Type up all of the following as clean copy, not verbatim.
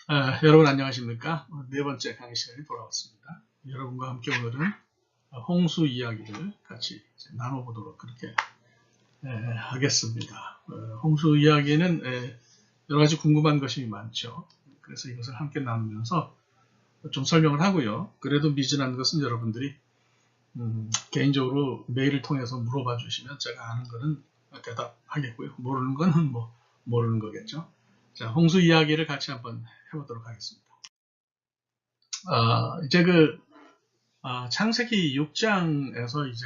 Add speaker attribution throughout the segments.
Speaker 1: 여러분 안녕하십니까? 네 번째 강의 시간이 돌아왔습니다. 여러분과 함께 오늘은 홍수 이야기를 같이 나눠보도록 그렇게 하겠습니다. 홍수 이야기는 여러 가지 궁금한 것이 많죠. 그래서 이것을 함께 나누면서 좀 설명을 하고요. 그래도 미진한 것은 여러분들이 개인적으로 메일을 통해서 물어봐 주시면 제가 아는 거는 대답하겠고요. 모르는 거는 뭐 모르는 거겠죠. 자, 홍수 이야기를 같이 한번 해보도록 하겠습니다. 이제 창세기 6장에서 이제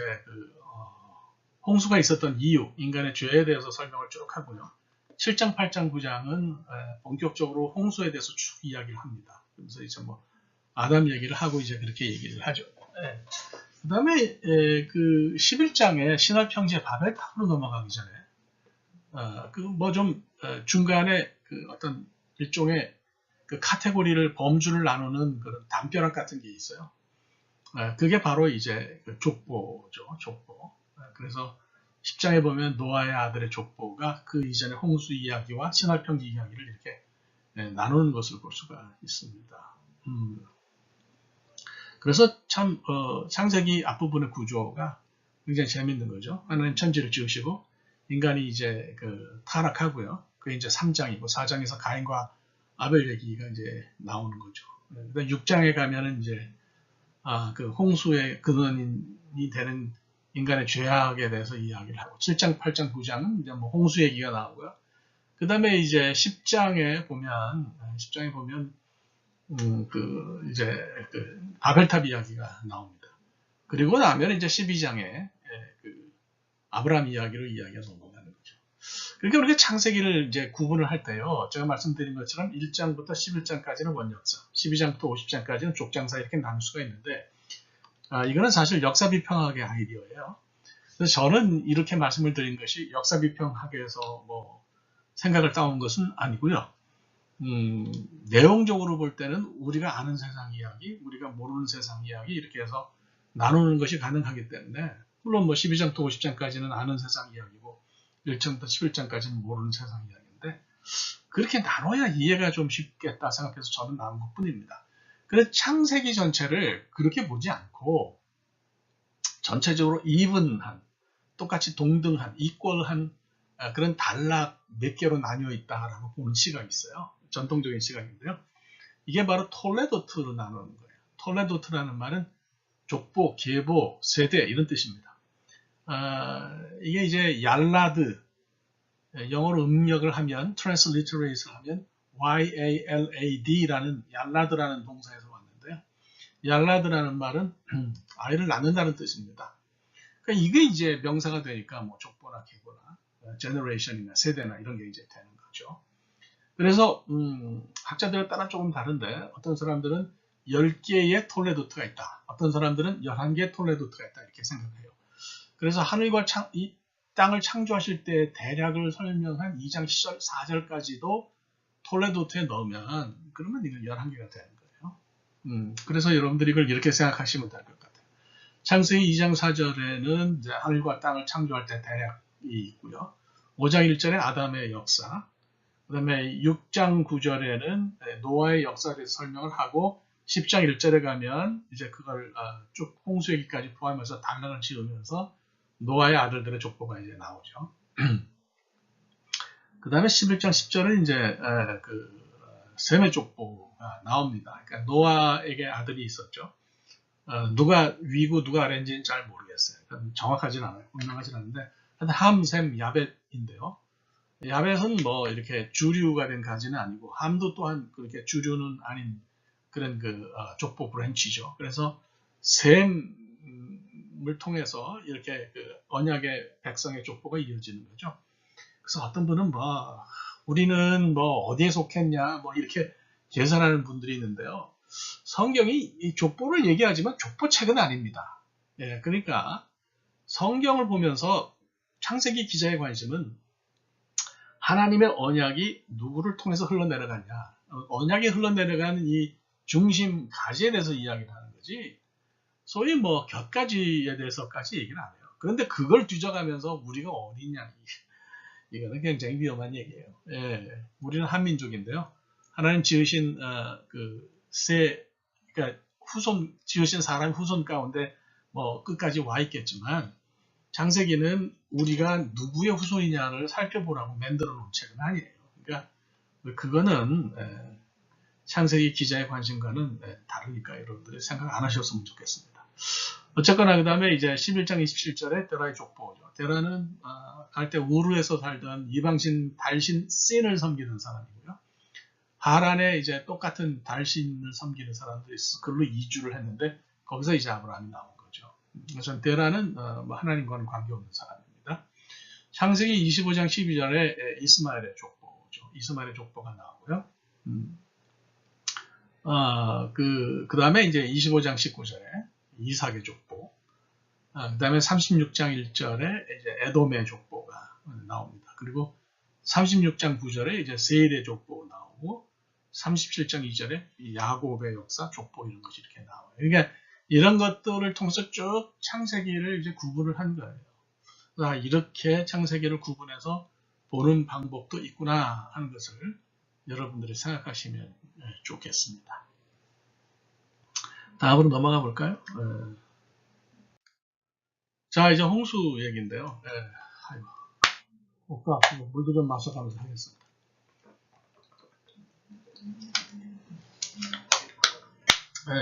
Speaker 1: 홍수가 있었던 이유, 인간의 죄에 대해서 설명을 쭉 하고요. 7장, 8장, 9장은 본격적으로 홍수에 대해서 쭉 이야기를 합니다. 그래서 이제 뭐 아담 얘기를 하고 이제 그렇게 얘기를 하죠. 그 다음에 그 11장에 신화 평지의 바벨탑으로 넘어가기 전에 중간에 그 어떤 일종의 그 카테고리를 범주를 나누는 그런 담벼락 같은 게 있어요. 그게 바로 이제 그 족보죠, 족보. 그래서 10장에 보면 노아의 아들의 족보가 그 이전의 홍수 이야기와 신화평지 이야기를 이렇게 나누는 것을 볼 수가 있습니다. 그래서 참 창세기 앞부분의 구조가 굉장히 재밌는 거죠. 하나님 천지를 지으시고 인간이 이제 타락하고요. 그게 이제 3장이고 4장에서 가인과 아벨 얘기가 이제 나오는 거죠. 6장에 가면은 이제 그 홍수의 근원이 되는 인간의 죄악에 대해서 이야기를 하고 7장, 8장, 9장은 이제 뭐 홍수 얘기가 나오고요. 그 다음에 이제 10장에 보면 이제 바벨탑 이야기가 나옵니다. 그리고 나면 이제 12장에 아브라함 이야기로 이야기가 넘어가는 거죠. 그러니까 우리가 창세기를 이제 구분을 할 때요. 제가 말씀드린 것처럼 1장부터 11장까지는 원역사, 12장부터 50장까지는 족장사 이렇게 나눌 수가 있는데 이거는 사실 역사 비평학의 아이디어예요. 그래서 저는 이렇게 말씀을 드린 것이 역사 비평학에서 뭐 생각을 따온 것은 아니고요. 내용적으로 볼 때는 우리가 아는 세상 이야기, 우리가 모르는 세상 이야기 이렇게 해서 나누는 것이 가능하기 때문에 물론 뭐 12장부터 50장까지는 아는 세상 이야기고 1장부터 11장까지는 모르는 세상 이야기인데 그렇게 나눠야 이해가 좀 쉽겠다 생각해서 저는 나눈 것뿐입니다. 그래서 창세기 전체를 그렇게 보지 않고 전체적으로 이분한, 똑같이 동등한, 이퀄한 그런 단락 몇 개로 나뉘어 있다라고 보는 시각이 있어요. 전통적인 시각인데요. 이게 바로 톨레도트로 나누는 거예요. 톨레도트라는 말은 족보, 계보, 세대 이런 뜻입니다. 이게 이제 얄라드, 영어로 음력을 하면 transliterate를 하면 YALAD라는 얄라드라는 동사에서 왔는데요. 얄라드라는 말은 아이를 낳는다는 뜻입니다. 그러니까 이게 이제 명사가 되니까 뭐 족보나 계보나 generation이나 세대나 이런 게 이제 되는 거죠. 그래서 학자들에 따라 조금 다른데 어떤 사람들은 10개의 톨레도트가 있다. 어떤 사람들은 11개의 톨레도트가 있다. 이렇게 생각해요. 그래서 하늘과 이 땅을 창조하실 때 대략을 설명한 2장 10절, 4절까지도 톨레도트에 넣으면 그러면 이건 11개가 되는 거예요. 그래서 여러분들이 이걸 이렇게 생각하시면 될 것 같아요. 창세기 2장 4절에는 이제 하늘과 땅을 창조할 때 대략이 있고요. 5장 1절에 아담의 역사, 그 다음에 6장 9절에는 노아의 역사에 대해서 설명을 하고 10장 1절에 가면 이제 그걸 쭉 홍수 얘기까지 포함해서 단락을 지으면서 노아의 아들들의 족보가 이제 나오죠. 그 다음에 11장 10절에 이제 셈의 족보가 나옵니다. 그러니까 노아에게 아들이 있었죠. 누가 위고 누가 아래인지는 잘 모르겠어요. 정확하지는 않아요. 분명하지는 않은데 함, 셈, 야벳인데요. 야벳은 뭐 이렇게 주류가 된 가지는 아니고 함도 또한 그렇게 주류는 아닌 그런 족보 브랜치죠. 그래서 셈을 통해서 이렇게 언약의 백성의 족보가 이어지는 거죠. 그래서 어떤 분은 뭐 우리는 뭐 어디에 속했냐 뭐 이렇게 계산하는 분들이 있는데요. 성경이 이 족보를 얘기하지만 족보책은 아닙니다. 예, 그러니까 성경을 보면서 창세기 기자의 관심은 하나님의 언약이 누구를 통해서 흘러내려가냐. 언약이 흘러내려가는 이 중심 가지에 대해서 이야기를 하는 거지. 소위 뭐 곁가지에 대해서까지 얘기를 안 해요. 그런데 그걸 뒤져가면서 우리가 어디냐. 이거는 굉장히 위험한 얘기예요. 예, 우리는 한민족인데요. 하나님 지으신 그러니까 지으신 사람 후손 가운데 뭐 끝까지 와 있겠지만 창세기는 우리가 누구의 후손이냐를 살펴보라고 만들어 놓은 책은 아니에요. 그러니까 그거는 창세기 기자의 관심과는 다르니까 여러분들이 생각 안 하셨으면 좋겠습니다. 어쨌거나 그 다음에 이제 11장 27절에 데라의 족보죠. 데라는 갈대 우르에서 살던 이방신 달신 씬을 섬기는 사람이고요. 하란에 이제 똑같은 달신을 섬기는 사람들이 있어 그걸로 이주를 했는데 거기서 이제 아브라함이 나온 거죠. 그래서 데라는 하나님과는 관계없는 사람입니다. 창세기 25장 12절에 이스마엘의 족보죠. 이스마엘의 족보가 나오고요. 그 다음에 이제 25장 19절에 이삭의 족보, 그 다음에 36장 1절에 이제 에돔의 족보가 나옵니다. 그리고 36장 9절에 이제 세일의 족보 나오고 37장 2절에 야곱의 역사 족보 이런 것이 이렇게 나와요. 그러니까 이런 것들을 통해서 쭉 창세기를 이제 구분을 한 거예요. 이렇게 창세기를 구분해서 보는 방법도 있구나 하는 것을 여러분들이 생각하시면 좋겠습니다. 다음으로 넘어가 볼까요? 자, 이제 홍수 얘기인데요. 아이고, 옷가 아프고 물도 좀 마셔가면서 하겠습니다.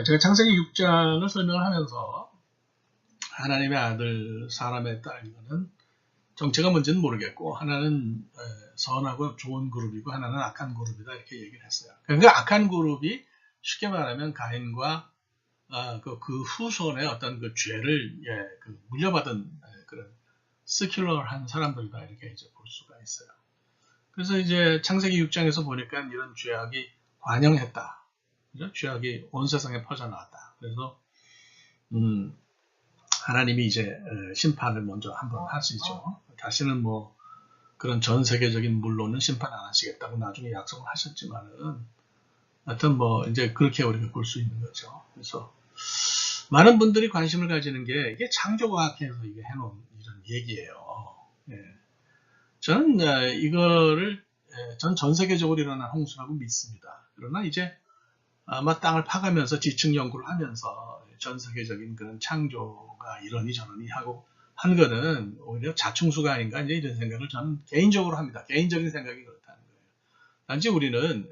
Speaker 1: 제가 창세기 6장을 설명을 하면서 하나님의 아들, 사람의 딸, 이거는 정체가 뭔지는 모르겠고 하나는 선하고 좋은 그룹이고 하나는 악한 그룹이다 이렇게 얘기를 했어요. 그러니까 악한 그룹이 쉽게 말하면 가인과 그 후손의 어떤 그 죄를 물려받은 그런 스큘러한 사람들이다 이렇게 이제 볼 수가 있어요. 그래서 이제 창세기 6장에서 보니까 이런 죄악이 관영했다. 그죠? 죄악이 온 세상에 퍼져나왔다. 그래서 하나님이 이제 심판을 먼저 한번 하시죠. 다시는 뭐 그런 전 세계적인 물로는 심판 안 하시겠다고 나중에 약속을 하셨지만은 하여튼 뭐 이제 그렇게 우리가 볼 수 있는 거죠. 그래서 많은 분들이 관심을 가지는 게 이게 창조과학에서 이게 해놓은 이런 얘기예요. 저는 이거를 전 세계적으로 일어난 홍수라고 믿습니다. 그러나 이제 아마 땅을 파가면서 지층 연구를 하면서 전 세계적인 그런 창조가 이러니 저러니 하고 한 거는 오히려 자충수가 아닌가 이제 이런 생각을 저는 개인적으로 합니다. 개인적인 생각이 그렇다는 거예요. 단지 우리는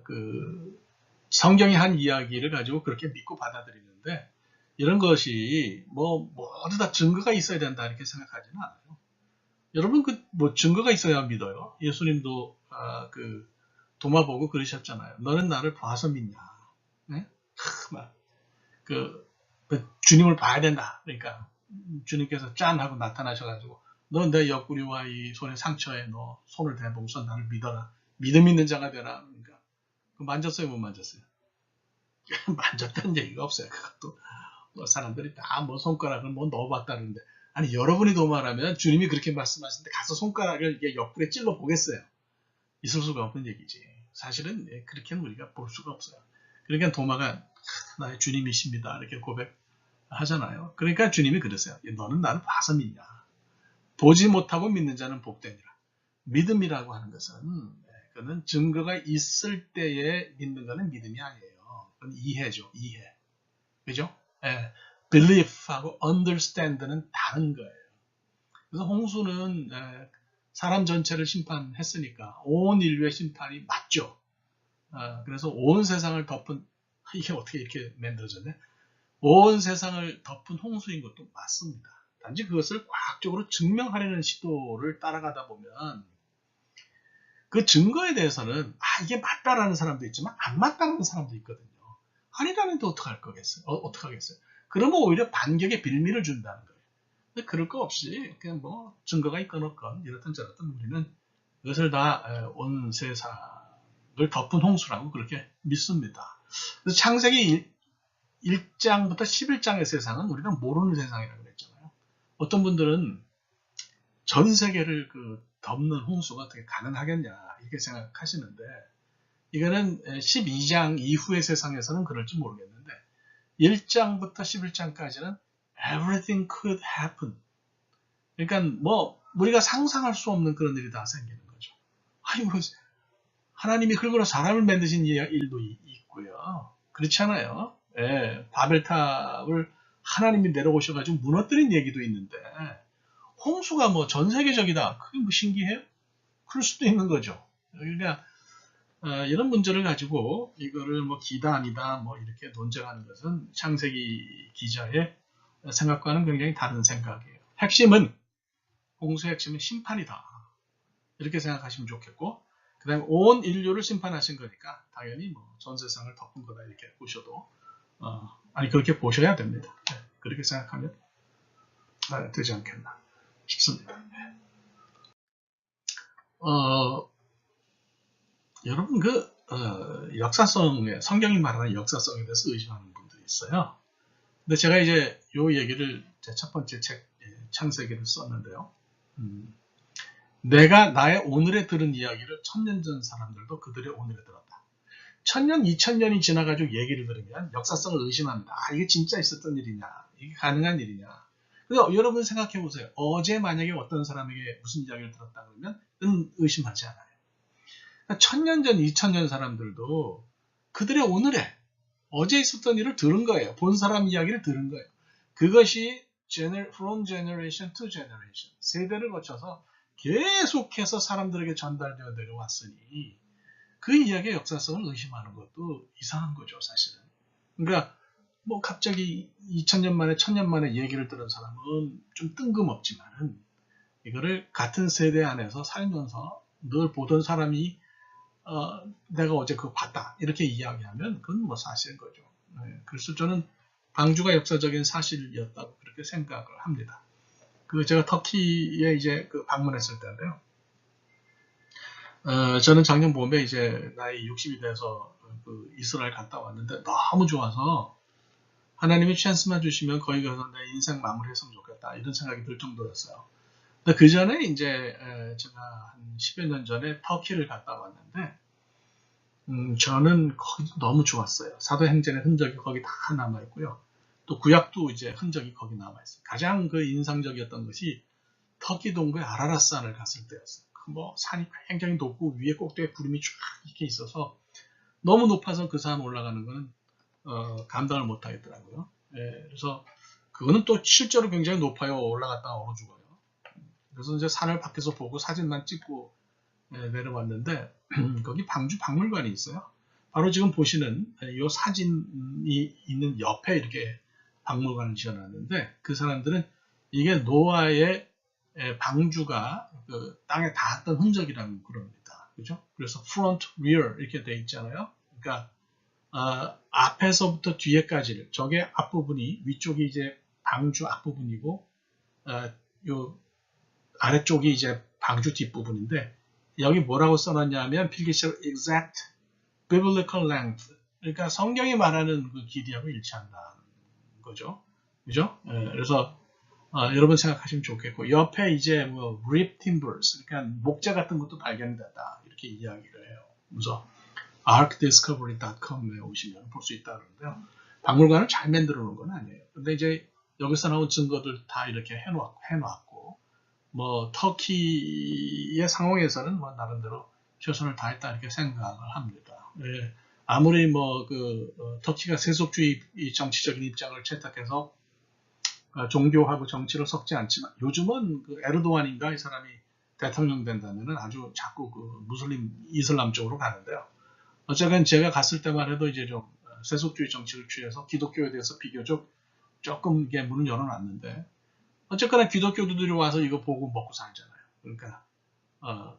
Speaker 1: 그 성경이 한 이야기를 가지고 그렇게 믿고 받아들이는데 이런 것이 모두 다 증거가 있어야 된다 이렇게 생각하지는 않아요. 여러분 뭐 증거가 있어야 믿어요. 예수님도 도마 보고 그러셨잖아요. 너는 나를 봐서 믿냐? 네? 주님을 봐야 된다. 그러니까 주님께서 짠 하고 나타나셔가지고 너 내 옆구리와 이 손의 상처에 너 손을 대보고서 나를 믿어라. 믿음 있는 자가 되라. 그러니까 만졌어요, 못 만졌어요? 만졌다는 얘기가 없어요. 그것도 뭐 사람들이 다 뭐 손가락을 뭐 넣어봤다는데 아니 여러분이 도마라면 주님이 그렇게 말씀하시는데 가서 손가락을 이게 옆구리에 찔러 보겠어요? 있을 수가 없는 얘기지. 사실은 그렇게는 우리가 볼 수가 없어요. 그러니까 도마가 나의 주님이십니다. 이렇게 고백하잖아요. 그러니까 주님이 그러세요. 너는 나를 봐서 믿냐. 보지 못하고 믿는 자는 복되니라. 믿음이라고 하는 것은 그거는 증거가 있을 때에 믿는 것은 믿음이 아니에요. 그건 이해죠. 이해. 그죠? belief하고 understand는 다른 거예요. 그래서 홍수는 사람 전체를 심판했으니까 온 인류의 심판이 맞죠. 그래서 온 세상을 덮은 이게 어떻게 이렇게 만들어졌네? 온 세상을 덮은 홍수인 것도 맞습니다. 단지 그것을 과학적으로 증명하려는 시도를 따라가다 보면 그 증거에 대해서는 이게 맞다라는 사람도 있지만 안 맞다는 사람도 있거든요. 아니라는데 어떡하겠어요? 그러면 오히려 반격의 빌미를 준다는 거예요. 근데 그럴 거 없이 그냥 뭐 증거가 있건 없건 이렇든 저렇든 우리는 이것을 다 온 세상을 덮은 홍수라고 그렇게 믿습니다. 그래서 창세기 1장부터 11장의 세상은 우리가 모르는 세상이라고 그랬잖아요. 어떤 분들은 전 세계를 덮는 홍수가 어떻게 가능하겠냐 이렇게 생각하시는데 이거는 12장 이후의 세상에서는 그럴지 모르겠는데 1장부터 11장까지는 everything could happen. 그러니까 뭐 우리가 상상할 수 없는 그런 일이 다 생기는 거죠. 하나님이 흙으로 사람을 만드신 일도 있고요. 그렇지 않아요? 예, 바벨탑을 하나님이 내려오셔가지고 무너뜨린 얘기도 있는데 홍수가 뭐 전 세계적이다. 그게 뭐 신기해요? 그럴 수도 있는 거죠. 그러니까 이런 문제를 가지고 이거를 뭐 기다 아니다 뭐 이렇게 논쟁하는 것은 창세기 기자의 생각과는 굉장히 다른 생각이에요. 핵심은 홍수의 핵심은 심판이다. 이렇게 생각하시면 좋겠고 그 다음에 온 인류를 심판하신 거니까 당연히 뭐 전 세상을 덮은 거다 이렇게 보셔도 아니 그렇게 보셔야 됩니다. 네, 그렇게 생각하면 되지 않겠나 싶습니다. 여러분 역사성에 성경이 말하는 역사성에 대해서 의심하는 분들이 있어요. 근데 제가 이제 요 얘기를 제 첫 번째 책 창세기를 썼는데요. 내가 나의 오늘에 들은 이야기를 1000년 전 사람들도 그들의 오늘에 들었다. 1000년, 2000년이 지나가지고 얘기를 들으면 역사성을 의심합니다. 이게 진짜 있었던 일이냐? 이게 가능한 일이냐? 그래서 여러분 생각해 보세요. 어제 만약에 어떤 사람에게 무슨 이야기를 들었다 그러면 의심하지 않아요. 1000년 전, 2000년 사람들도 그들의 오늘에 어제 있었던 일을 들은 거예요. 본 사람 이야기를 들은 거예요. 그것이 from generation to generation 세대를 거쳐서 계속해서 사람들에게 전달되어 내려왔으니 그 이야기의 역사성을 의심하는 것도 이상한 거죠, 사실은. 그러니까 뭐 갑자기 2000년 만에 1000년 만에 얘기를 들은 사람은 좀 뜬금없지만은 이거를 같은 세대 안에서 살면서 늘 보던 사람이 내가 어제 그거 봤다 이렇게 이야기하면 그건 뭐 사실인 거죠. 네, 그래서 저는 방주가 역사적인 사실이었다고 그렇게 생각을 합니다. 제가 터키에 이제 방문했을 때인데요. 저는 작년 봄에 이제 나이 60이 돼서 이스라엘 갔다 왔는데 너무 좋아서 하나님이 찬스만 주시면 거기 가서 내 인생 마무리했으면 좋겠다 이런 생각이 들 정도였어요. 근데 그 전에 이제 제가 한 10여 년 전에 터키를 갔다 왔는데 저는 거기 너무 좋았어요. 사도행전의 흔적이 거기 다 남아있고요. 또 구약도 이제 흔적이 거기 남아있어요. 가장 인상적이었던 것이 터키 동부의 아라랏산을 갔을 때였어요. 뭐 산이 굉장히 높고 위에 꼭대기에 구름이 쫙 이렇게 있어서 너무 높아서 그 산 올라가는 거는 감당을 못 하겠더라고요. 예, 그래서 그거는 또 실제로 굉장히 높아요. 올라갔다가 얼어 죽어요. 그래서 이제 산을 밖에서 보고 사진만 찍고 내려왔는데 거기 방주 박물관이 있어요. 바로 지금 보시는 이 사진이 있는 옆에 이렇게 박물관을 지어놨는데 그 사람들은 이게 노아의 방주가 땅에 닿았던 흔적이라고 그럽니다. 그죠? 그래서 front, rear 이렇게 돼 있잖아요. 그러니까 앞에서부터 뒤에까지를 저게 앞부분이 위쪽이 이제 방주 앞부분이고 요 아래쪽이 이제 방주 뒷부분인데 여기 뭐라고 써놨냐면 필기시로 exact biblical length 그러니까 성경이 말하는 그 길이하고 일치한다는 거죠. 그죠? 그래서 여러분 생각하시면 좋겠고 옆에 이제 뭐 rip timbers 그러니까 목재 같은 것도 발견됐다 이렇게 이야기를 해요. 그래서 arkdiscovery.com에 오시면 볼 수 있다 그러는데요. 박물관을 잘 만들어 놓은 건 아니에요. 근데 이제 여기서 나온 증거들 다 이렇게 해놨고 뭐 터키의 상황에서는 뭐 나름대로 최선을 다했다 이렇게 생각을 합니다. 예, 아무리 뭐 터키가 세속주의 정치적인 입장을 채택해서 종교하고 정치를 섞지 않지만 요즘은 에르도안인가 이 사람이 대통령 된다면은 아주 자꾸 무슬림 이슬람 쪽으로 가는데요. 어쨌든 제가 갔을 때만 해도 이제 좀 세속주의 정치를 취해서 기독교에 대해서 비교적 조금 이게 문을 열어놨는데 어쨌거나 기독교도들이 와서 이거 보고 먹고 살잖아요. 그러니까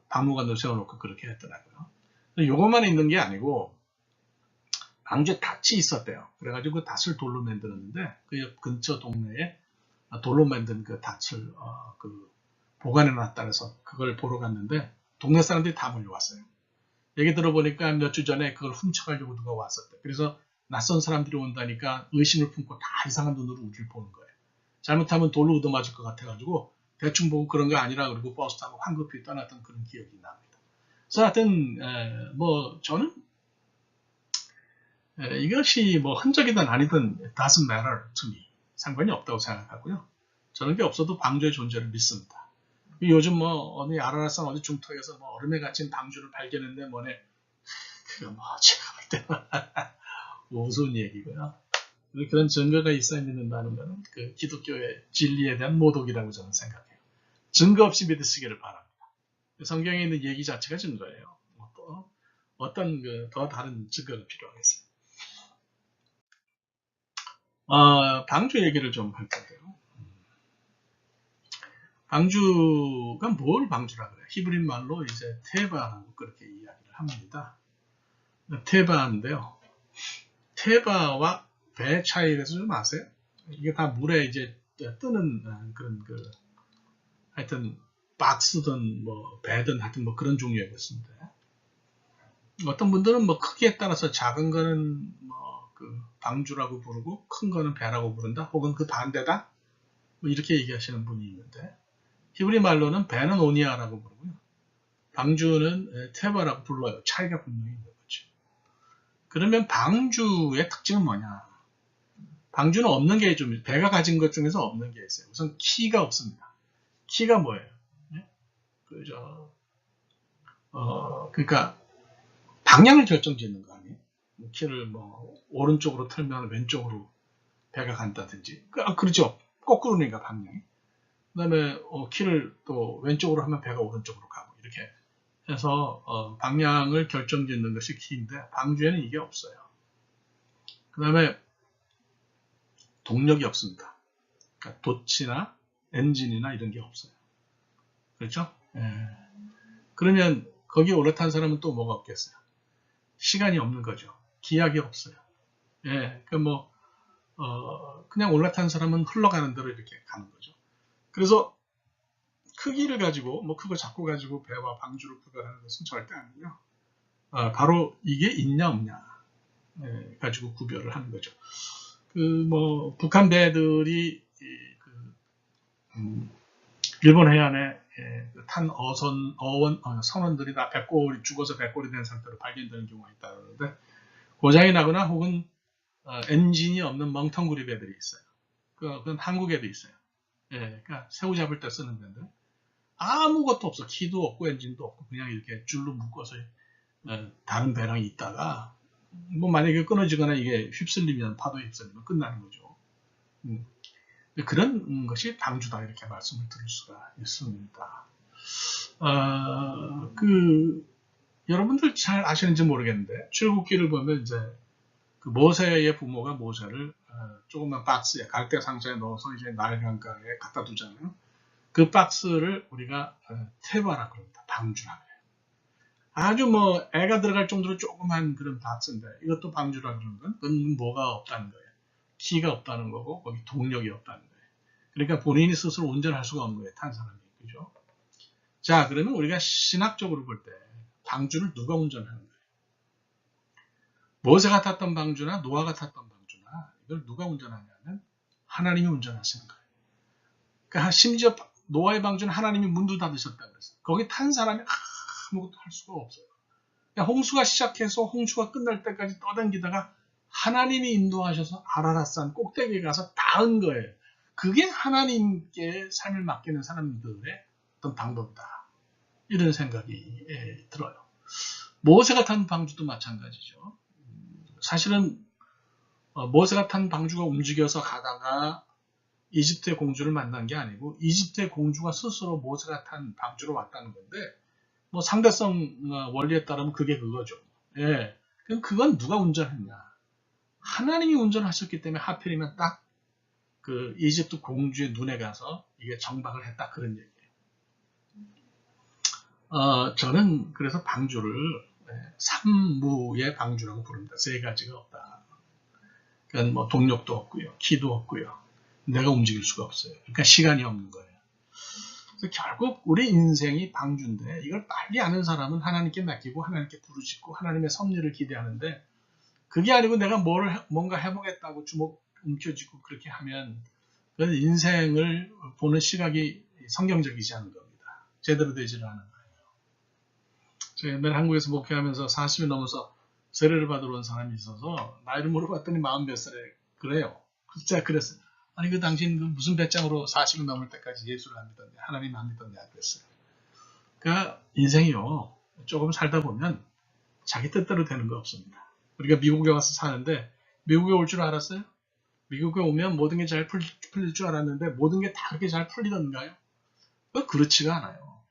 Speaker 1: 박물관도 세워놓고 그렇게 했더라고요. 요것만 있는 게 아니고 방주에 닷이 있었대요. 그래가지고 그 닷을 돌로 만들었는데 그 근처 동네에 돌로 만든 그 닷을 보관해놨다 해서 그걸 보러 갔는데 동네 사람들이 다 몰려왔어요. 얘기 들어보니까 몇 주 전에 그걸 훔쳐가려고 누가 왔었대. 그래서 낯선 사람들이 온다니까 의심을 품고 다 이상한 눈으로 우리를 보는 거예요. 잘못하면 돌로 얻어맞을 것 같아가지고 대충 보고 그런 거 아니라 그러고 버스 타고 황급히 떠났던 그런 기억이 납니다. 그래서 하여튼 뭐 저는 이것이 뭐 흔적이든 아니든 it doesn't matter to me. 상관이 없다고 생각하고요. 저런 게 없어도 방주의 존재를 믿습니다. 요즘 뭐 어느 아라랏산 어디 중턱에서 뭐 얼음에 갇힌 방주를 발견했는데 뭐네 그거 뭐 제가 볼 때는 우스운 얘기고요. 그런 증거가 있어야 믿는다는 것은 그 기독교의 진리에 대한 모독이라고 저는 생각해요. 증거 없이 믿으시기를 바랍니다. 성경에 있는 얘기 자체가 증거예요. 또 어떤 더 다른 증거가 필요하겠어요. 방주 얘기를 좀 할 건데요. 방주가 뭘 방주라 그래요? 히브리 말로 이제 테바라고 그렇게 이야기를 합니다. 테바인데요. 테바와 배 차이를 좀 아세요? 이게 다 물에 이제 뜨는 그런 하여튼 박스든 뭐 배든 하여튼 뭐 그런 종류였습니다. 어떤 분들은 뭐 크기에 따라서 작은 거는 뭐 그 방주라고 부르고 큰 거는 배라고 부른다 혹은 그 반대다 뭐 이렇게 얘기하시는 분이 있는데 히브리 말로는 배는 오니아라고 부르고요. 방주는 테바라고 불러요. 차이가 분명히 있는 거죠. 그러면 방주의 특징은 뭐냐? 방주는 없는 게 좀 배가 가진 것 중에서 없는 게 있어요. 우선 키가 없습니다. 키가 뭐예요? 그러니까 방향을 결정짓는 거 아니에요? 키를 뭐 오른쪽으로 틀면 왼쪽으로 배가 간다든지 그렇죠. 거꾸로니까 방향이. 그 다음에 키를 또 왼쪽으로 하면 배가 오른쪽으로 가고 이렇게 해서 방향을 결정짓는 것이 키인데 방주에는 이게 없어요. 그 다음에 동력이 없습니다. 그러니까 돛이나 엔진이나 이런 게 없어요. 그렇죠? 예. 그러면 거기에 올라탄 사람은 또 뭐가 없겠어요? 시간이 없는 거죠. 기약이 없어요. 예, 그냥 올라탄 사람은 흘러가는 대로 이렇게 가는 거죠. 그래서 크기를 가지고, 뭐 크고 작고 가지고 배와 방주를 구별하는 것은 절대 아니고요. 바로 이게 있냐 없냐 가지고 구별을 하는 거죠. 북한 배들이 일본 해안에 탄 선원들이 다 죽어서 백골이 된 상태로 발견되는 경우가 있다는데 고장이 나거나 혹은 엔진이 없는 멍텅구리 배들이 있어요. 그건 한국에도 있어요. 그러니까 새우 잡을 때 쓰는 배인데 아무것도 없어. 키도 없고 엔진도 없고 그냥 이렇게 줄로 묶어서 다른 배랑 있다가 뭐 만약에 끊어지거나 이게 휩쓸리면 파도에 휩쓸리면 끝나는 거죠. 그런 것이 방주다 이렇게 말씀을 드릴 수가 있습니다. 여러분들 잘 아시는지 모르겠는데 출애굽기를 보면 이제 그 모세의 부모가 모세를 조그만 박스에 갈대 상자에 넣어서 이제 나일강가에 갖다 두잖아요. 그 박스를 우리가 테바라고 합니다. 방주라고 해요. 아주 뭐 애가 들어갈 정도로 조그만 그런 박스인데 이것도 방주라고 그러는 건 그건 뭐가 없다는 거예요. 키가 없다는 거고 거기 동력이 없다는 거예요. 그러니까 본인이 스스로 운전할 수가 없는 거예요. 탄 사람이. 그죠? 자, 그러면 우리가 신학적으로 볼 때 방주를 누가 운전하는 거예요? 모세가 탔던 방주나 노아가 탔던 방주나 이걸 누가 운전하냐면 하나님이 운전하시는 거예요. 그러니까 심지어 노아의 방주는 하나님이 문도 닫으셨다 그랬어요. 거기 탄 사람이 아무것도 할 수가 없어요. 그러니까 홍수가 시작해서 홍수가 끝날 때까지 떠당기다가 하나님이 인도하셔서 아라랏산 꼭대기에 가서 닿은 거예요. 그게 하나님께 삶을 맡기는 사람들의 어떤 방법이다. 이런 생각이 들어요. 모세가 탄 방주도 마찬가지죠. 사실은 모세가 탄 방주가 움직여서 가다가 이집트의 공주를 만난 게 아니고 이집트의 공주가 스스로 모세가 탄 방주로 왔다는 건데 뭐 상대성 원리에 따르면 그게 그거죠. 예. 그럼 그건 누가 운전했냐? 하나님이 운전하셨기 때문에 하필이면 딱 그 이집트 공주의 눈에 가서 이게 정박을 했다 그런 얘기예요. 저는 그래서 방주를 삼무의 방주라고 부릅니다. 세 가지가 없다. 그러니까 뭐 동력도 없고요, 키도 없고요, 내가 움직일 수가 없어요. 그러니까 시간이 없는 거예요. 그래서 결국 우리 인생이 방주인데 이걸 빨리 아는 사람은 하나님께 맡기고 하나님께 부르짖고 하나님의 섭리를 기대하는데 그게 아니고 내가 뭔가 해보겠다고 주먹 움켜쥐고 그렇게 하면 그건 인생을 보는 시각이 성경적이지 않은 겁니다. 제대로 되지는 않은 거예요. 제가 옛날에 한국에서 목회하면서 40이 넘어서 세례를 받으러 온 사람이 있어서 나이를 물어봤더니 40몇 살에 그래요. 진짜 그랬어요. 아니 그 당신 무슨 배짱으로 40이 넘을 때까지 예수를 안 믿었냐 하나님 안 믿었냐 그랬어요. 그러니까 인생이요 조금 살다 보면 자기 뜻대로 되는 거 없습니다. 우리가 미국에 와서 사는데 미국에 올 줄 알았어요? 미국에 오면 모든 게 잘 풀릴 줄 알았는데 모든 게 다 그렇게 잘 풀리던가요? 그렇지가 않아요.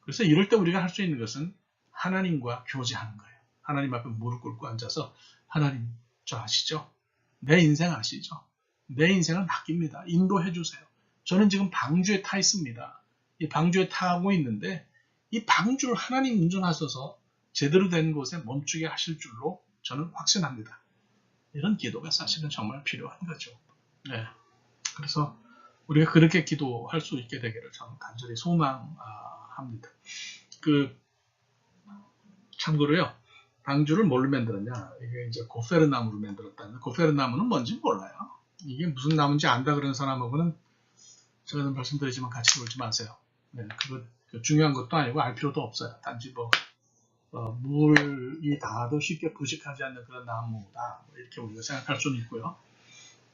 Speaker 1: 그래서 이럴 때 우리가 할 수 있는 것은 하나님과 교제하는 거예요. 하나님 앞에 무릎 꿇고 앉아서 하나님 저 아시죠? 내 인생 아시죠? 내 인생을 맡깁니다. 인도해 주세요. 저는 지금 방주에 타 있습니다. 이 방주에 타고 있는데 이 방주를 하나님 운전하셔서 제대로 된 곳에 멈추게 하실 줄로 저는 확신합니다. 이런 기도가 사실은 정말 필요한 거죠. 네. 그래서 우리가 그렇게 기도할 수 있게 되기를 저는 간절히 소망합니다. 참고로요, 방주를 뭘로 만들었냐? 이게 이제 고페르 나무로 만들었다는. 고페르 나무는 뭔지 몰라요. 이게 무슨 나무인지 안다 그러는 사람하고는 제가 말씀드리지만 같이 놀지 마세요. 네, 그거 중요한 것도 아니고 알 필요도 없어요. 단지 물이 닿아도 쉽게 부식하지 않는 그런 나무다. 이렇게 우리가 생각할 수는 있고요.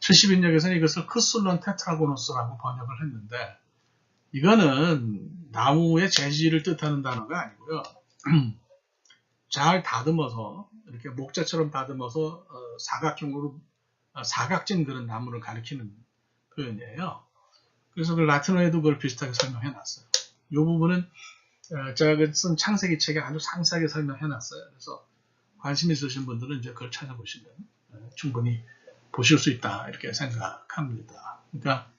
Speaker 1: 70인역에서는 이것을 크술론 테트라고노스라고 번역을 했는데, 이거는 나무의 재질을 뜻하는 단어가 아니고요. 잘 다듬어서, 이렇게 목재처럼 다듬어서 사각형으로, 사각진 그런 나무를 가리키는 표현이에요. 그래서 그 라틴어에도 그걸 비슷하게 설명해 놨어요. 이 부분은 제가 쓴 창세기 책에 아주 상세하게 설명해 놨어요. 그래서 관심 있으신 분들은 이제 그걸 찾아보시면 충분히 보실 수 있다 이렇게 생각합니다. 그러니까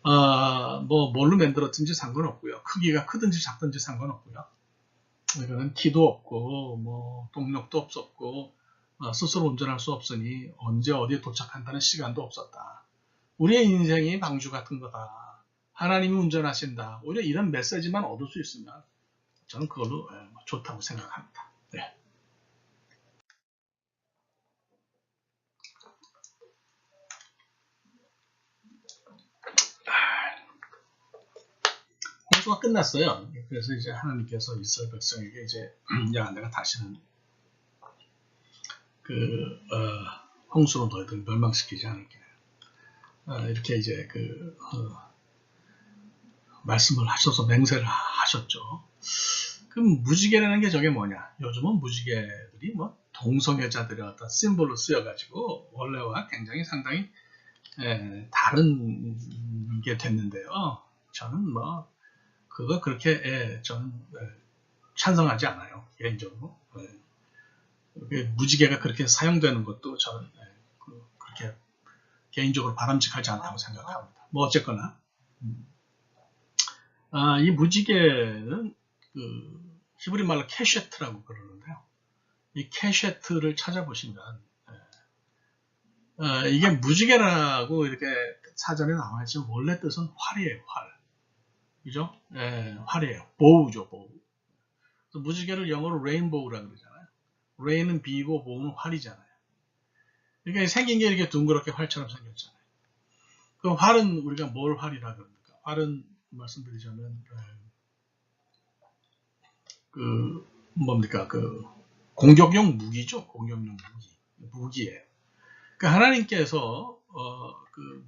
Speaker 1: 뭘로 만들었든지 상관없고요. 크기가 크든지 작든지 상관없고요. 이거는 키도 없고 동력도 없었고 스스로 운전할 수 없으니 언제 어디에 도착한다는 시간도 없었다. 우리의 인생이 방주 같은 거다. 하나님이 운전하신다. 오히려 이런 메시지만 얻을 수 있으면 저는 그걸로 좋다고 생각합니다. 네. 홍수가 끝났어요. 그래서 이제 하나님께서 이스라엘 백성에게 이제 야 내가 다시는 홍수로 너희들 멸망시키지 않을게. 이렇게 이제 말씀을 하셔서 맹세를 하셨죠. 그럼 무지개라는 게 저게 뭐냐? 요즘은 무지개들이 동성애자들의 어떤 심볼로 쓰여가지고 원래와 굉장히 상당히 다른 게 됐는데요. 저는 그거 그렇게 저는 찬성하지 않아요. 개인적으로. 무지개가 그렇게 사용되는 것도 저는 그렇게 개인적으로 바람직하지 않다고 생각합니다. 어쨌거나 이 무지개는 히브리 말로 캐셰트라고 그러는데요. 이 캐셰트를 찾아보시면 이게 무지개라고 이렇게 사전에 나와 있지만 원래 뜻은 활이에요. 활. 그죠? 활이에요. 보우죠. 보우. 무지개를 영어로 레인보우라고 그러잖아요. 레인은 비고 보우는 활이잖아요. 그러니까 생긴 게 이렇게 둥그렇게 활처럼 생겼잖아요. 그럼 활은 우리가 뭘 활이라 그럽니까? 활은 말씀드리자면 뭡니까? 공격용 무기죠. 공격용 무기예요. 그러니까 하나님께서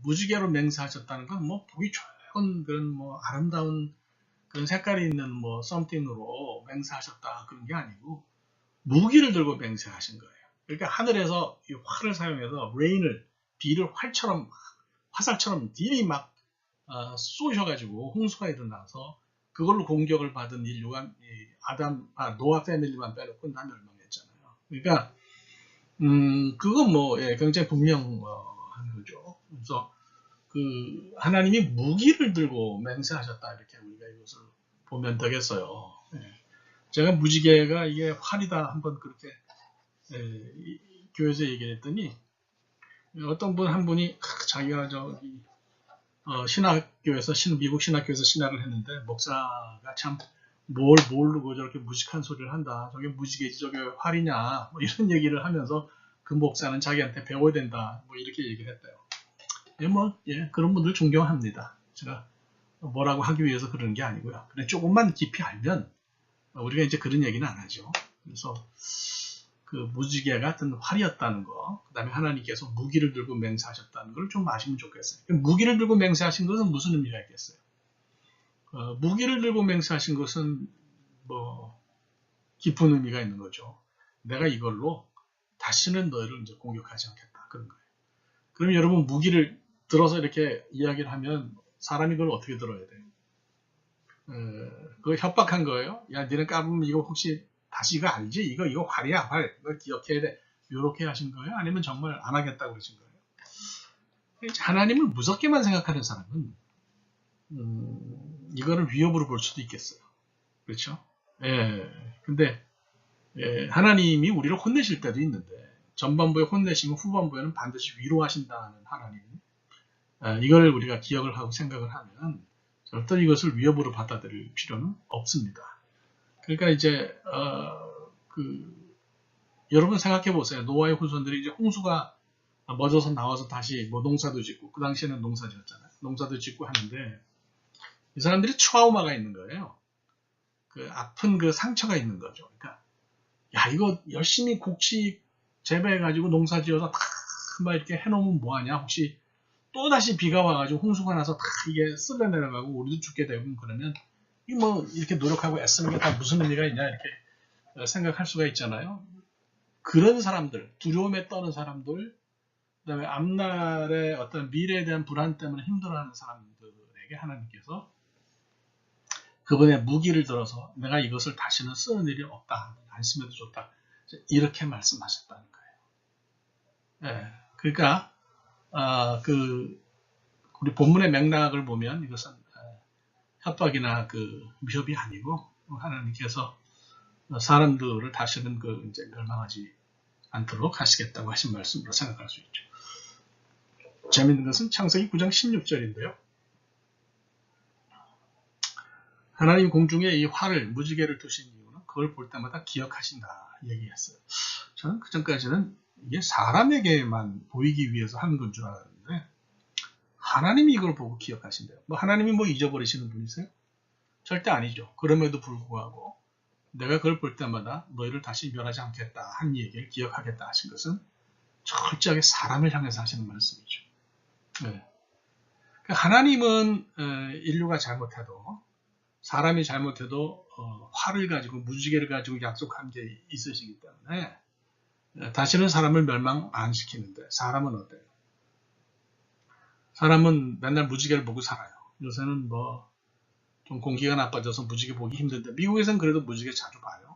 Speaker 1: 무지개로 맹세하셨다는 건 보기 좋은 그런 아름다운 그런 색깔이 있는 썸띵으로 맹세하셨다 그런 게 아니고 무기를 들고 맹세하신 거예요. 그러니까 하늘에서 이 활을 사용해서 비를 화살처럼 딜이 막 쏘셔가지고 홍수가 일어나서 그걸로 공격을 받은 인류가 노아 패밀리만 빼놓고 다 멸망했잖아요. 그러니까 그건 굉장히 분명한 거죠. 그래서 하나님이 무기를 들고 맹세하셨다 이렇게 우리가 이것을 보면 되겠어요. 제가 무지개가 이게 활이다 한번 그렇게 교회에서 얘기를 했더니 어떤 한 분이 자기가 신학교에서 미국 신학교에서 신학을 했는데 목사가 참 모르고 저렇게 무식한 소리를 한다. 저게 무지개지 저게 활이냐 이런 얘기를 하면서 그 목사는 자기한테 배워야 된다 이렇게 얘기를 했대요. 그런 분들 존경합니다. 제가 뭐라고 하기 위해서 그러는 게 아니고요. 그냥 조금만 깊이 알면 우리가 이제 그런 얘기는 안 하죠. 그래서 무지개 같은 활이었다는 거, 그 다음에 하나님께서 무기를 들고 맹세하셨다는 걸 좀 아시면 좋겠어요. 무기를 들고 맹세하신 것은 무슨 의미가 있겠어요? 무기를 들고 맹세하신 것은 깊은 의미가 있는 거죠. 내가 이걸로 다시는 너희를 이제 공격하지 않겠다. 그런 거예요. 그럼 여러분 무기를 들어서 이렇게 이야기를 하면 사람이 그걸 어떻게 들어야 돼요? 그거 협박한 거예요. 야, 니네 까불면 이거 혹시 다시 이거 알지? 이거 활이야, 활. 이걸 기억해야 돼. 요렇게 하신 거예요? 아니면 정말 안 하겠다고 그러신 거예요? 하나님을 무섭게만 생각하는 사람은 이거를 위협으로 볼 수도 있겠어요. 그렇죠? 예. 근데 하나님이 우리를 혼내실 때도 있는데 전반부에 혼내시면 후반부에는 반드시 위로하신다는 하나님. 이걸 우리가 기억을 하고 생각을 하면 절대 이것을 위협으로 받아들일 필요는 없습니다. 그러니까 이제 여러분 생각해 보세요. 노아의 후손들이 이제 홍수가 멎어서 나와서 다시 뭐 농사도 짓고, 그 당시에는 농사 지었잖아요. 농사도 짓고 하는데 이 사람들이 트라우마가 있는 거예요. 그 아픈 그 상처가 있는 거죠. 그러니까 야, 이거 열심히 곡식 재배해가지고 농사 지어서 다 막 이렇게 해놓으면 뭐하냐? 혹시 또 다시 비가 와가지고 홍수가 나서 다 이게 쓸려 내려가고 우리도 죽게 되고 그러면 이 뭐 이렇게 노력하고 애쓰는 게 다 무슨 의미가 있냐 이렇게 생각할 수가 있잖아요. 그런 사람들, 두려움에 떠는 사람들, 그다음에 앞날의 어떤 미래에 대한 불안 때문에 힘들어하는 사람들에게 하나님께서 그분의 무기를 들어서 내가 이것을 다시는 쓰는 일이 없다. 안심해도 좋다. 이렇게 말씀하셨다는 거예요. 예, 그러니까 우리 본문의 맥락을 보면 이것은 협박이나 그 위협이 아니고 하나님께서 사람들을 다시는 이제 멸망하지 않도록 하시겠다고 하신 말씀으로 생각할 수 있죠. 재미있는 것은 창세기 9장 16절인데요. 하나님 공중에 이 활을, 무지개를 두신 이유는 그걸 볼 때마다 기억하신다 얘기했어요. 저는 그전까지는 이게 사람에게만 보이기 위해서 하는 건 줄 알았는데 하나님이 이걸 보고 기억하신대요. 뭐 하나님이 뭐 잊어버리시는 분이세요? 절대 아니죠. 그럼에도 불구하고 내가 그걸 볼 때마다 너희를 다시 멸하지 않겠다 한 얘기를 기억하겠다 하신 것은 철저하게 사람을 향해서 하시는 말씀이죠. 네. 하나님은 인류가 잘못해도, 사람이 잘못해도 활을 가지고 무지개를 가지고 약속한 게 있으시기 때문에 다시는 사람을 멸망 안 시키는데, 사람은 어때요? 사람은 맨날 무지개를 보고 살아요. 요새는 뭐 좀 공기가 나빠져서 무지개 보기 힘든데 미국에서는 그래도 무지개 자주 봐요.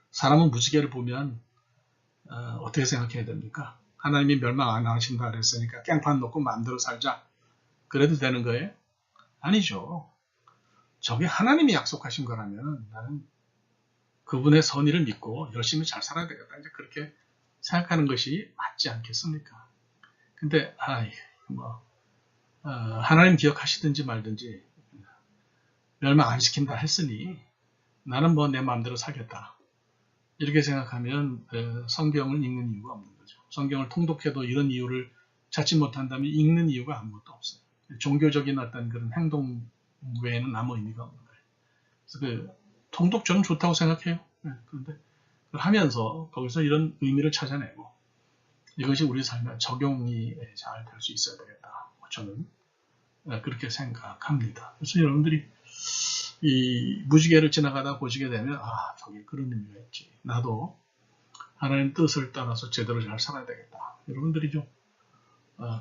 Speaker 1: 사람은 무지개를 보면 어떻게 생각해야 됩니까? 하나님이 멸망 안 하신다 그랬으니까 깽판 놓고 마음대로 살자. 그래도 되는 거예요? 아니죠. 저게 하나님이 약속하신 거라면 나는 그분의 선의를 믿고 열심히 잘 살아야 되겠다. 이제 그렇게 생각하는 것이 맞지 않겠습니까? 근데 하나님 기억하시든지 말든지 멸망 안 시킨다 했으니 나는 뭐 내 마음대로 살겠다. 이렇게 생각하면 성경을 읽는 이유가 없는 거죠. 성경을 통독해도 이런 이유를 찾지 못한다면 읽는 이유가 아무것도 없어요. 종교적인 어떤 그런 행동 외에는 아무 의미가 없는 거예요. 그래서 통독 저는 좋다고 생각해요. 그런데 하면서 거기서 이런 의미를 찾아내고 이것이 우리 삶에 적용이 잘 될 수 있어야 되겠다. 저는 그렇게 생각합니다. 그래서 여러분들이 이 무지개를 지나가다 보시게 되면 저게 그런 의미가 있지. 나도 하나님 뜻을 따라서 제대로 잘 살아야 되겠다. 여러분들이 좀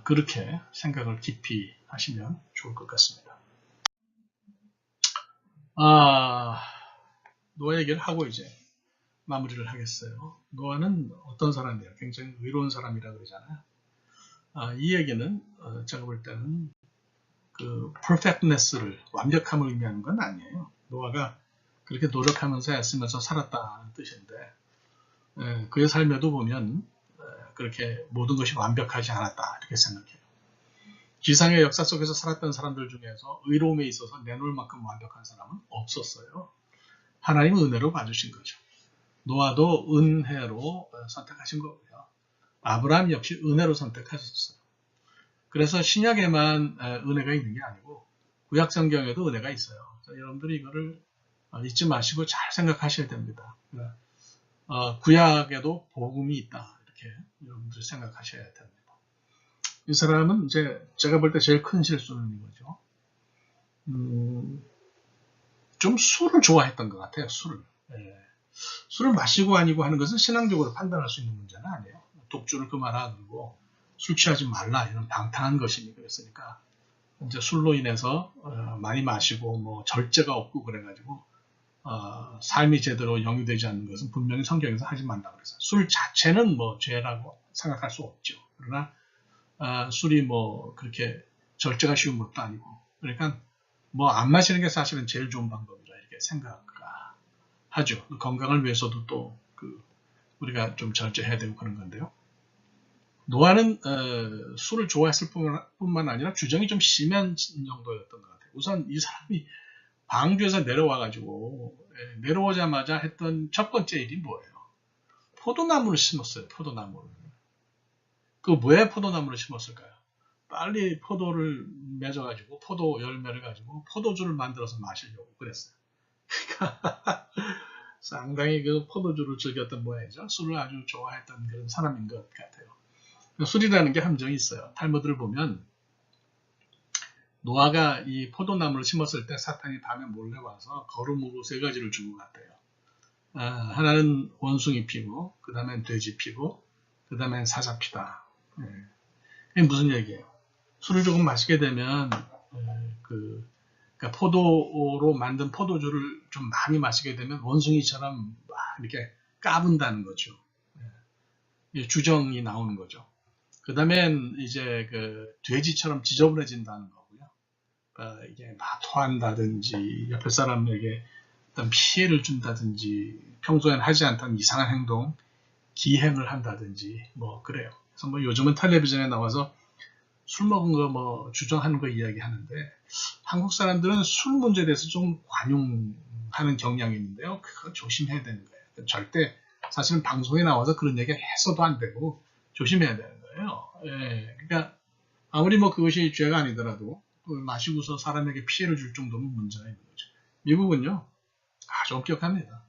Speaker 1: 그렇게 생각을 깊이 하시면 좋을 것 같습니다. 노아 얘기를 하고 이제 마무리를 하겠어요. 노아는 어떤 사람이에요? 굉장히 의로운 사람이라고 그러잖아요. 이 얘기는 제가 볼 때는 그 perfectness를, 완벽함을 의미하는 건 아니에요. 노아가 그렇게 노력하면서 애쓰면서 살았다는 뜻인데 그의 삶에도 보면 그렇게 모든 것이 완벽하지 않았다 이렇게 생각해요. 지상의 역사 속에서 살았던 사람들 중에서 의로움에 있어서 내놓을 만큼 완벽한 사람은 없었어요. 하나님은 은혜로 봐주신 거죠. 노아도 은혜로 선택하신 거고요. 아브라함 역시 은혜로 선택하셨어요. 그래서 신약에만 은혜가 있는 게 아니고 구약 성경에도 은혜가 있어요. 여러분들이 이거를 잊지 마시고 잘 생각하셔야 됩니다. 구약에도 복음이 있다. 이렇게 여러분들이 생각하셔야 됩니다. 이 사람은 이제 제가 볼 때 제일 큰 실수는 이거죠. 좀 술을 좋아했던 것 같아요. 술을. 술을 마시고 아니고 하는 것은 신앙적으로 판단할 수 있는 문제는 아니에요. 독주를 그만하라 그러고 술 취하지 말라 이런 방탕한 것이니 그랬으니까 이제 술로 인해서 많이 마시고 뭐 절제가 없고 그래가지고 삶이 제대로 영위되지 않는 것은 분명히 성경에서 하지 말라 그랬어요. 술 자체는 뭐 죄라고 생각할 수 없죠. 그러나 술이 뭐 그렇게 절제가 쉬운 것도 아니고 그러니까 뭐 안 마시는 게 사실은 제일 좋은 방법이라 이렇게 생각하죠. 건강을 위해서도 또 우리가 좀 절제해야 되고 그런 건데요. 노아는 술을 좋아했을 뿐만 아니라 주정이 좀 심한 정도였던 것 같아요. 우선 이 사람이 방주에서 내려와가지고 내려오자마자 했던 첫 번째 일이 뭐예요? 포도나무를 심었어요. 포도나무를. 그 왜 포도나무를 심었을까요? 빨리 포도를 맺어가지고 포도 열매를 가지고 포도주를 만들어서 마시려고 그랬어요. 그러니까 상당히 그 포도주를 즐겼던 모양이죠. 술을 아주 좋아했던 그런 사람인 것 같아요. 술이라는 게 함정이 있어요. 탈무드를 보면 노아가 이 포도나무를 심었을 때 사탄이 밤에 몰래 와서 거름으로 세 가지를 주고 갔대요. 하나는 원숭이 피고, 그 다음엔 돼지 피고, 그 다음엔 사자 피다. 이게 무슨 얘기예요? 술을 조금 마시게 되면 그러니까 포도로 만든 포도주를 좀 많이 마시게 되면 원숭이처럼 막 이렇게 까분다는 거죠. 주정이 나오는 거죠. 그 다음엔 이제 돼지처럼 지저분해진다는 거고요. 이게 막 토한다든지 옆에 사람에게 어떤 피해를 준다든지 평소엔 하지 않던 이상한 행동, 기행을 한다든지 뭐 그래요. 그래서 뭐 요즘은 텔레비전에 나와서 술 먹은 거 뭐 주정하는 거 이야기하는데 한국 사람들은 술 문제에 대해서 좀 관용하는 경향이 있는데요. 그거 조심해야 되는 거예요. 절대 사실은 방송에 나와서 그런 얘기 해서도 안 되고 조심해야 되는 거예요. 그러니까 아무리 뭐 그것이 죄가 아니더라도 마시고서 사람에게 피해를 줄 정도면 문제가 있는 거죠. 미국은요 아주 엄격합니다.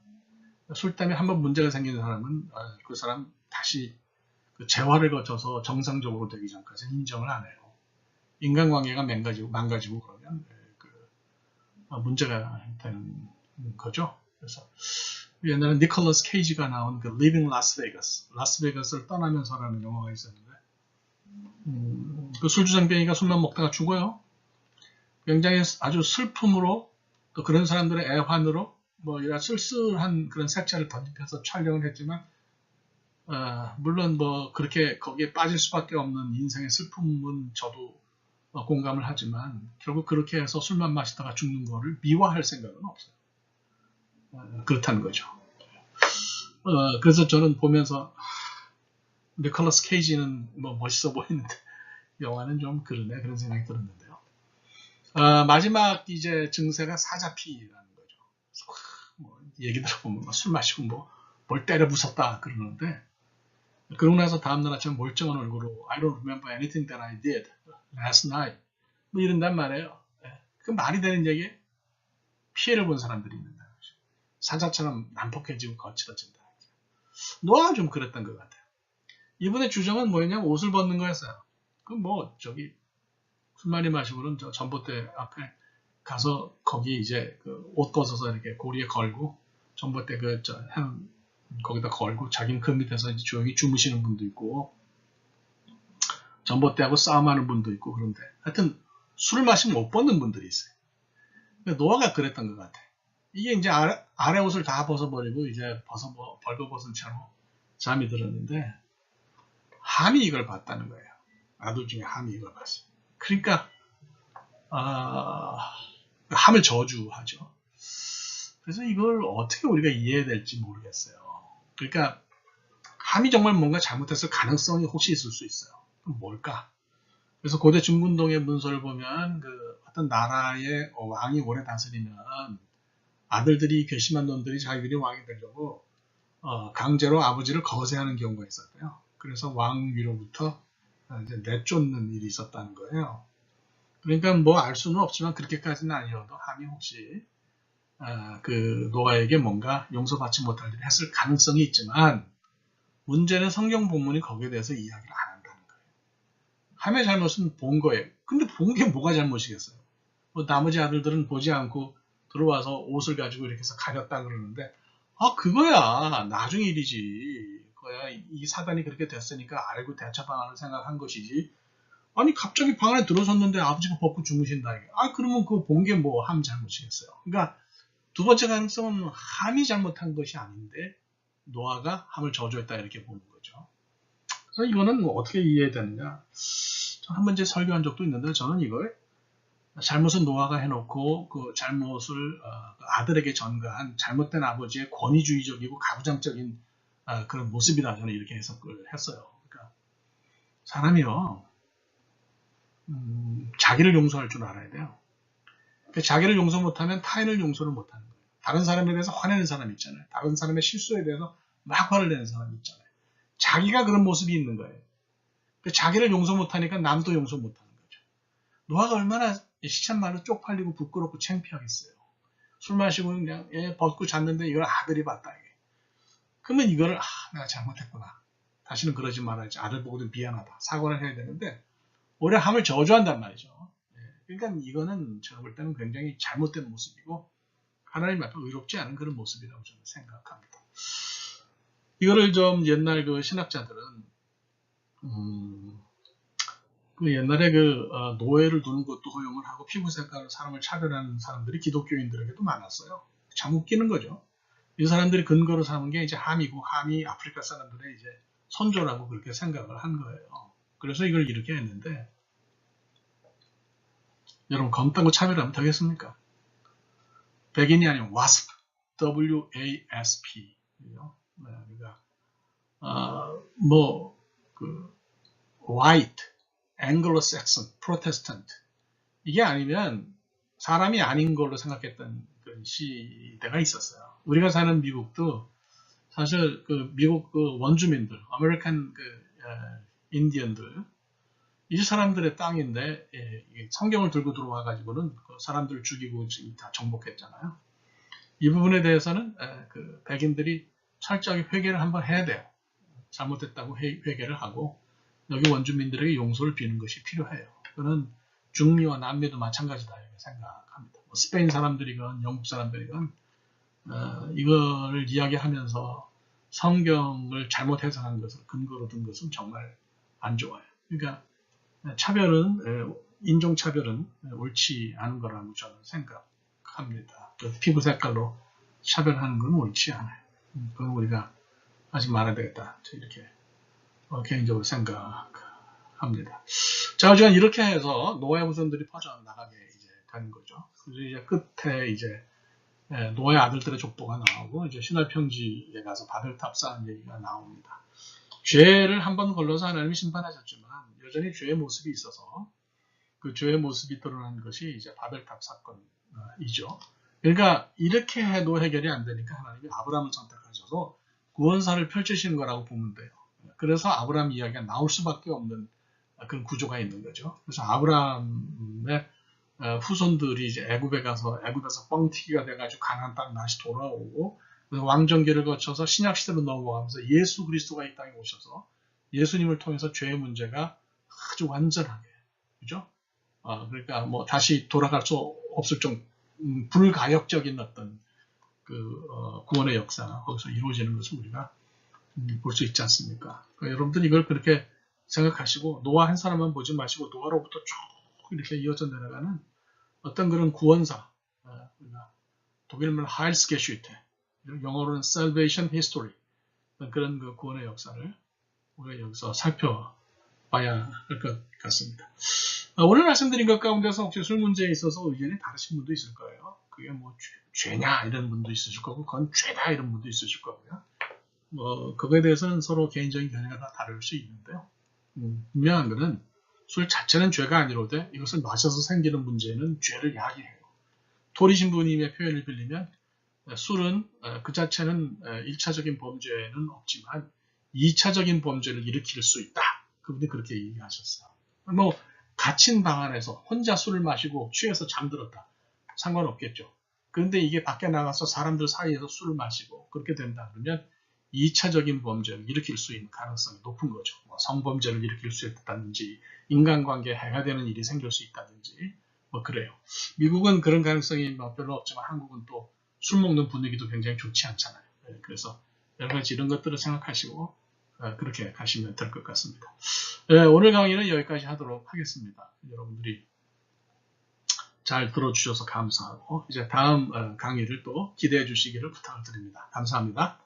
Speaker 1: 술 때문에 한번 문제가 생기는 사람은 그 사람 다시 재활을 거쳐서 정상적으로 되기 전까지는 인정을 안 해요. 인간관계가 망가지고 그러면 문제가 되는 거죠. 그래서 옛날에 니콜러스 케이지가 나온 그 Living Las Vegas, 라스베가스를 떠나면서라는 영화가 있었는데 그 술주정뱅이가 술만 먹다가 죽어요. 굉장히 아주 슬픔으로 또 그런 사람들의 애환으로 뭐 이런 쓸쓸한 그런 색채를 덧입혀서 촬영을 했지만 물론 뭐 그렇게 거기에 빠질 수밖에 없는 인생의 슬픔은 저도 공감을 하지만 결국 그렇게 해서 술만 마시다가 죽는 거를 미화할 생각은 없어요. 그렇다는 거죠. 그래서 저는 보면서 니콜러스 케이지는 뭐 멋있어 보이는데 영화는 좀 그러네 그런 생각이 들었는데요. 마지막 이제 증세가 사자피라는 거죠. 뭐 얘기 들어보면 술 마시고 뭘 때려 부쉈다 그러는데 그러고 나서 다음날 아침 멀쩡한 얼굴로 I don't remember anything that I did last night 뭐 이런단 말이에요. 그 말이 되는 얘기 피해를 본 사람들이 있는다는 거죠. 사자처럼 난폭해지고 거칠어진다. 노아가 좀 그랬던 것 같아요. 이분의 주장은 뭐였냐면 옷을 벗는 거였어요. 술 많이 마시고는 저 전봇대 앞에 가서 거기 이제 옷 벗어서 이렇게 고리에 걸고 전봇대 거기다 걸고 자기는 그 밑에서 이제 조용히 주무시는 분도 있고 전봇대하고 싸움하는 분도 있고 그런데 하여튼 술을 마시면 못 벗는 분들이 있어요. 노아가 그랬던 것 같아요. 이게 이제 아래 옷을 다 벗어버리고 이제 벌거벗은 채로 잠이 들었는데 함이 이걸 봤다는 거예요. 아들 중에 함이 이걸 봤어요. 그러니까 함을 저주하죠. 그래서 이걸 어떻게 우리가 이해해야 될지 모르겠어요. 그러니까 함이 정말 뭔가 잘못했을 가능성이 혹시 있을 수 있어요. 그럼 뭘까? 그래서 고대 중군동의 문서를 보면 어떤 나라의 왕이 오래 다스리면 아들들이 괘씸한 놈들이 자기들이 왕이 되려고 강제로 아버지를 거세하는 경우가 있었고요. 그래서 왕 위로부터 이제 내쫓는 일이 있었다는 거예요. 그러니까 뭐 알 수는 없지만 그렇게까지는 아니어도 함이 혹시 노아에게 뭔가 용서받지 못할 일을 했을 가능성이 있지만 문제는 성경 본문이 거기에 대해서 이야기를 안 한다는 거예요. 함의 잘못은 본 거예요. 근데 본 게 뭐가 잘못이겠어요? 나머지 아들들은 보지 않고 들어와서 옷을 가지고 이렇게 해서 가렸다 그러는데 그거야. 나중 일이지. 그거야. 이 사단이 그렇게 됐으니까 알고 대처 방안을 생각한 것이지. 아니, 갑자기 방 안에 들어섰는데 아버지가 벗고 주무신다. 이게. 그러면 그거 본 게 뭐 함 잘못이겠어요. 그러니까 두 번째 가능성은 함이 잘못한 것이 아닌데 노아가 함을 저주했다 이렇게 보는 거죠. 그래서 이거는 뭐 어떻게 이해되느냐. 한 번째 설교한 적도 있는데 저는 이걸 잘못은 노아가 해놓고 그 잘못을 아들에게 전가한 잘못된 아버지의 권위주의적이고 가부장적인 그런 모습이다 저는 이렇게 해석을 했어요. 그러니까 사람이요 자기를 용서할 줄 알아야 돼요. 그러니까 자기를 용서 못하면 타인을 용서를 못하는 거예요. 다른 사람에 대해서 화내는 사람이 있잖아요. 다른 사람의 실수에 대해서 막 화를 내는 사람이 있잖아요. 자기가 그런 모습이 있는 거예요. 자기를 용서 못하니까 남도 용서 못하는 거죠. 노아가 얼마나 시쳇말로 쪽팔리고 부끄럽고 창피하겠어요. 술 마시고 그냥 벗고 잤는데 이걸 아들이 봤다. 이게. 그러면 이거를 내가 잘못했구나. 다시는 그러지 말아야지. 아들 보고도 미안하다. 사과를 해야 되는데 오히려 함을 저주한단 말이죠. 그러니까 이거는 제가 볼 때는 굉장히 잘못된 모습이고 하나님 앞에 의롭지 않은 그런 모습이라고 저는 생각합니다. 이거를 좀 옛날 그 신학자들은 그 옛날에 노예를 두는 것도 허용을 하고 피부 색깔로 사람을 차별하는 사람들이 기독교인들에게도 많았어요. 참 웃기는 거죠. 이 사람들이 근거로 삼은 게 이제 함이고 함이 아프리카 사람들의 이제 선조라고 그렇게 생각을 한 거예요. 그래서 이걸 이렇게 했는데 여러분 검다고 차별하면 되겠습니까? 백인이 아니면 wasp, W-A-S-P. 그러니까 white, Anglo-Saxon, Protestant 이게 아니면 사람이 아닌 걸로 생각했던 그런 시대가 있었어요. 우리가 사는 미국도 사실 그 미국 그 원주민들, 아메리칸 인디언들 이 사람들의 땅인데 성경을 들고 들어와 가지고는 그 사람들을 죽이고 다 정복했잖아요. 이 부분에 대해서는 그 백인들이 철저하게 회개를 한번 해야 돼요. 잘못했다고 회개를 하고 여기 원주민들에게 용서를 비는 것이 필요해요. 그는 중미와 남미도 마찬가지다 이렇게 생각합니다. 스페인 사람들이건 영국 사람들이건 이거를 이야기하면서 성경을 잘못 해석한 것을 근거로 둔 것은 정말 안 좋아요. 그러니까 차별은 인종차별은 옳지 않은 거라고 저는 생각합니다. 피부 색깔로 차별하는 건 옳지 않아요. 그건 우리가 하지 말아야 되겠다. 이렇게 개인적으로 생각합니다. 자, 어쨌든 이렇게 해서 노아의 후손들이 퍼져나가게 이제 되는 거죠. 그래서 이제 끝에 이제 노아의 아들들의 족보가 나오고 이제 신할 평지에 가서 바벨탑 쌓은 얘기가 나옵니다. 죄를 한 번 걸러서 하나님이 심판하셨지만 여전히 죄의 모습이 있어서 그 죄의 모습이 드러난 것이 이제 바벨탑 사건이죠. 그러니까 이렇게 해도 해결이 안 되니까 하나님이 아브라함을 선택하셔서 구원사를 펼치시는 거라고 보면 돼요. 그래서 아브라함 이야기가 나올 수밖에 없는 그런 구조가 있는 거죠. 그래서 아브라함의 후손들이 이제 애굽에서 뻥튀기가 돼가지고 가나안 땅 다시 돌아오고 왕정기를 거쳐서 신약 시대로 넘어가면서 예수 그리스도가 이 땅에 오셔서 예수님을 통해서 죄의 문제가 아주 완전하게, 그죠? 그러니까 뭐 다시 돌아갈 수 없을 정 불가역적인 어떤 구원의 역사가 거기서 이루어지는 것을 우리가 볼 수 있지 않습니까? 그러니까 여러분들 이걸 그렇게 생각하시고 노아 한 사람만 보지 마시고 노아로부터 쭉 이렇게 이어져 내려가는 어떤 그런 구원사, 독일말로 하일스게슈테, 영어로는 Salvation History 그런 그 구원의 역사를 우리가 여기서 살펴봐야 할 것 같습니다. 오늘 말씀드린 것 가운데서 혹시 술 문제에 있어서 의견이 다르신 분도 있을 거예요. 그게 뭐 죄냐 이런 분도 있으실 거고 그건 죄다 이런 분도 있으실 거고요. 그거에 대해서는 서로 개인적인 견해가 다 다를 수 있는데요. 분명한 것은 술 자체는 죄가 아니로되 이것을 마셔서 생기는 문제는 죄를 야기해요. 토리 신부님의 표현을 빌리면 술은 그 자체는 1차적인 범죄는 없지만 2차적인 범죄를 일으킬 수 있다. 그분이 그렇게 얘기하셨어요. 뭐 갇힌 방 안에서 혼자 술을 마시고 취해서 잠들었다. 상관없겠죠. 그런데 이게 밖에 나가서 사람들 사이에서 술을 마시고 그렇게 된다 그러면 2차적인 범죄를 일으킬 수 있는 가능성이 높은 거죠. 뭐 성범죄를 일으킬 수 있다든지 인간관계에 해가 되는 일이 생길 수 있다든지 뭐 그래요. 미국은 그런 가능성이 별로 없지만 한국은 또 술 먹는 분위기도 굉장히 좋지 않잖아요. 그래서 여러 가지 이런 것들을 생각하시고 그렇게 가시면 될 것 같습니다. 오늘 강의는 여기까지 하도록 하겠습니다. 여러분들이 잘 들어주셔서 감사하고 이제 다음 강의를 또 기대해 주시기를 부탁을 드립니다. 감사합니다.